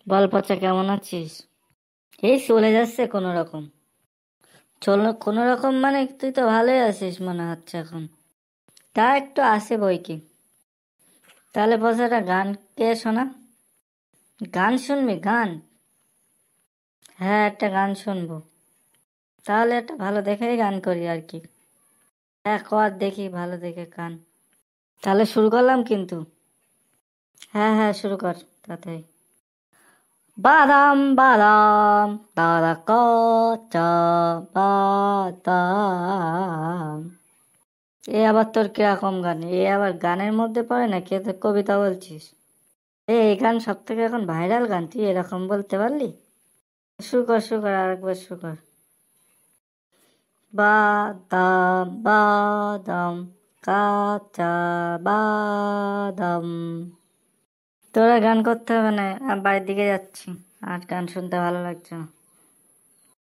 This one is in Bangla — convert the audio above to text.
বল পচা, কেমন আছিস? এই চলে যাচ্ছে কোনো রকম। কোনো রকম মানে তুই তো ভালোই আছিস মনে হচ্ছে এখন। তা একটু আসে বই কি। তাহলে পচাটা গান কে শোনা। গান শুনবি? গান? হ্যাঁ, একটা গান শুনবো। তাহলে একটা ভালো দেখেই গান করি আর কি। হ্যাঁ কর দেখি ভালো দেখে গান। তাহলে শুরু করলাম কিন্তু। হ্যাঁ হ্যাঁ, শুরু কর তাড়াতাড়ি। বাদাম বাদাম, তারা কচা বাদাম। এ আবার তোর কিরকম গান? এ আবার গানের মধ্যে পড়ে না, কে তো কবিতা বলছিস? এই গান সব থেকে এখন ভাইরাল গান, তুই এরকম বলতে পারলি? শুরু কর আরেকবার শুরু কর। বাদাম বাদাম, কাঁচা বাদাম। তোরা গান করতে হবে না, আমি বাড়ির দিকে যাচ্ছি। আর গান শুনতে ভালো লাগছে না।